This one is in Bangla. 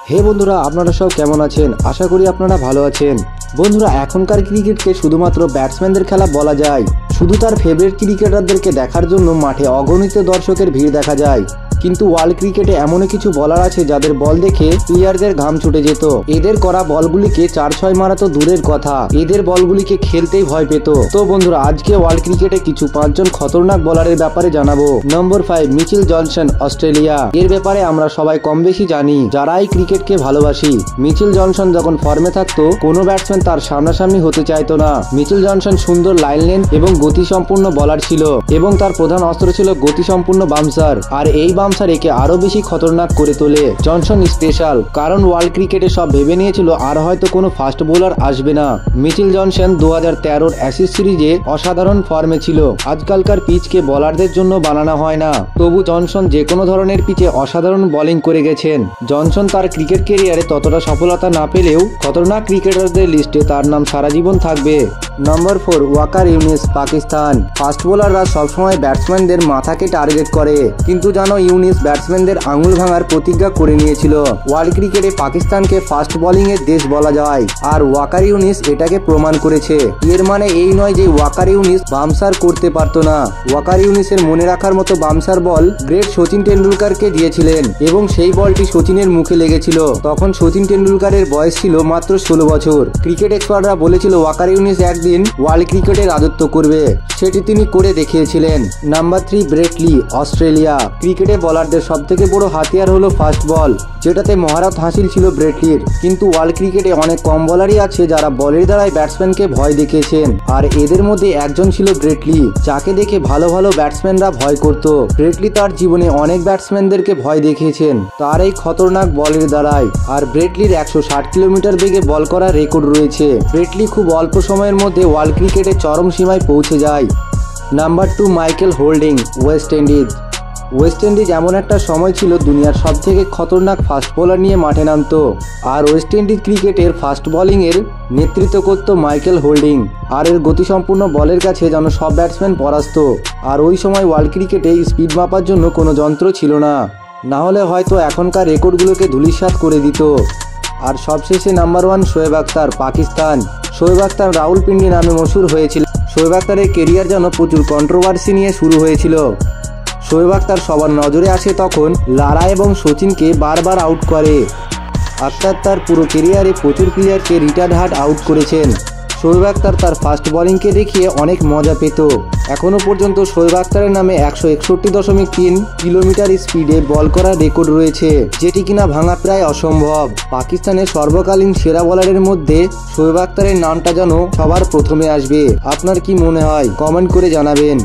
হে বন্ধুরা, আপনারা সব কেমন আছেন? আশা করি আপনারা ভালো আছেন। বন্ধুরা, এখনকার ক্রিকেটকে শুধুমাত্র ব্যাটসম্যানদের খেলা বলা যায়। শুধু তার ফেভারিট ক্রিকেটারদেরকে দেখার জন্য মাঠে অগণিত দর্শকের ভিড় দেখা যায়। কিন্তু ওয়ার্ল্ড ক্রিকেটে এমন কিছু বলার আছে যাদের বল দেখে প্লেয়ারদের ঘাম ছুটে যেত। এদের করা বলগুলিকে 4-6 মারা তো দূরের কথা, এদের বলগুলিকে খেলতেই ভয় পেত। তো বন্ধুরা, আজকে ওয়ার্ল্ড ক্রিকেটে কিছু 5 জন খতরনাক বলারের ব্যাপারে জানাবো। নম্বর 5, মিচেল জনসন, অস্ট্রেলিয়া। এর ব্যাপারে আমরা সবাই কম বেশি জানি যারা এই ক্রিকেটকে ভালোবাসি। মিচেল জনসন যখন ফর্মে থাকতো, কোনো ব্যাটসম্যান তার সামনাসামনি হতে চাইতো না। মিচেল জনসন সুন্দর লাইন লেন্থ এবং গতিসম্পন্ন বলার ছিল এবং তার প্রধান অস্ত্র ছিল গতিসম্পন্ন বাউন্সার। আর এই বাউন্সার একে আরো বেশি খতরনাক করে তোলে। জনসন স্পেশাল, কারণ ওয়ার্ল্ড ক্রিকেটে সব ভেবে নিয়েছিল আর হয়তো কোনো ফাস্ট বোলার আসবে না। মিচেল জনসন 2013 অ্যাশেজ সিরিজে অসাধারণ ফর্মে ছিল। আজকালকার পিচকে বলারদের জন্য বানানো হয় না, তবু জনসন যে কোনো ধরনের পিচে অসাধারণ বোলিং করে গেছেন। জনসন তার ক্রিকেট ক্যারিয়ারে ততটা সফলতা না পেলেও খতরনাক ক্রিকেটারদের লিস্টে তার নাম সারা জীবন থাকবে। নম্বর 4, ওয়াকার ইউনিস, পাকিস্তান। ফাস্ট বোলাররা সবসময় ব্যাটসম্যানদের মাথাকে টার্গেট করে, কিন্তু জানো ইউনিস ব্যাটসম্যানদের আঙুল ভাঙার প্রতিজ্ঞা করে নিয়েছিল। ওয়ার্ল্ড ক্রিকেটে পাকিস্তানকে ফাস্ট বোলিং এর দেশ বলা যায়, আর ওয়াকার ইউনিস এটাকে প্রমাণ করেছে। এর মানে এই নয় যে ওয়াকার ইউনিস বামসার করতে পারতো না। ওয়াকার ইউনিসের মনে রাখার মতো বামসার বল গ্রেট সচিন টেন্ডুলকারকে দিয়েছিলেন এবং সেই বলটি সচিনের মুখে লেগেছিল। তখন সচিন টেন্ডুলকারের বয়স ছিল মাত্র 16 বছর। ক্রিকেট এক্সপার্টরা বলেছিল ওয়াকার ইউনিস একদিন ওয়ার্ল্ড ক্রিকেটে রাজত্ব করবে, সেটি তিনি করে দেখিয়েছিলেন। Number 3, Brett Lee, Australia. ক্রিকেটে বলারদের সবথেকে বড় হাতিয়ার হলো ফাস্ট বল, যেটাতে মহারত হাসিল ছিল ব্রেট লির। কিন্তু ওয়ার্ল্ড ক্রিকেটে অনেক কম বলারই আছে যারা বলের দ্বারাই ব্যাটসম্যানকে ভয় দেখিয়েছেন, আর এদের মধ্যে একজন ছিল ব্রেট লি, যাকে দেখে ভালো ভালো ব্যাটসম্যানরা ভয় করত। ব্রেট লি তার জীবনে অনেক ব্যাটসম্যানদেরকে ভয় দেখিয়েছেন তার এই খতরনাক বলের দ্বারাই। আর ব্রেট লির 160 কিলোমিটার বেগে বল করার রেকর্ড রয়েছে। ব্রেট লি খুব অল্প সময়ের মধ্যে ওয়ার্ল্ড ক্রিকেটে চরম সীমায় পৌঁছে যায়। Number 2, Michael holding, West Indies. West Indies এমন একটা সময় ছিল দুনিয়ার সব থেকে খতরনাক ফাস্ট বোলার নিয়ে মাঠে নামতো, আর ওয়েস্ট ইন্ডিজ ক্রিকেটের ফাস্ট বোলিং এর নেতৃত্ব করত মাইকেল হোল্ডিং। আর এর গতিসম্পন্ন বলের কাছে যেন সব ব্যাটসম্যান পরাস্ত। আর ওই সময় ওয়ার্ল্ড ক্রিকেটে স্পিড মাপার জন্য কোনো যন্ত্র ছিল না, না হলে হয়তো এখনকার রেকর্ডগুলোকে ধূলিসাৎ করে দিত। আর সবশেষে নাম্বার 1, শোয়েব আখতার, পাকিস্তান। শোয়েব আখতার রাউলপিন্ডি নামে মশহুর হয়েছিল। শোয়েব আখতারের কেরিয়ার যেন প্রচুর কন্ট্রোভার্সি নিয়ে শুরু হয়েছিল। শোয়েব আখতার সবার নজরে আসে তখন লারা এবং সচিনকে বারবার আউট করে। আখতার তার পুরো কেরিয়ারে প্রচুর প্লেয়ারকে রিটায়ার্ড হার্ট আউট করেছেন। শোয়েব আখতার তার ফাস্ট বোলিংকে দেখিয়ে অনেক মজা পেত। এখনো পর্যন্ত শোয়েব আখতারের নামে 161.3 কিলোমিটার স্পিডে বল করার রেকর্ড রয়েছে, যেটি কিনা ভাঙা প্রায় অসম্ভব। পাকিস্তানের সর্বকালীন সেরা বলারের মধ্যে শোয়েব আখতারের নামটা যেন সবার প্রথমে আসবে। আপনার কি মনে হয়? কমেন্ট করে জানাবেন।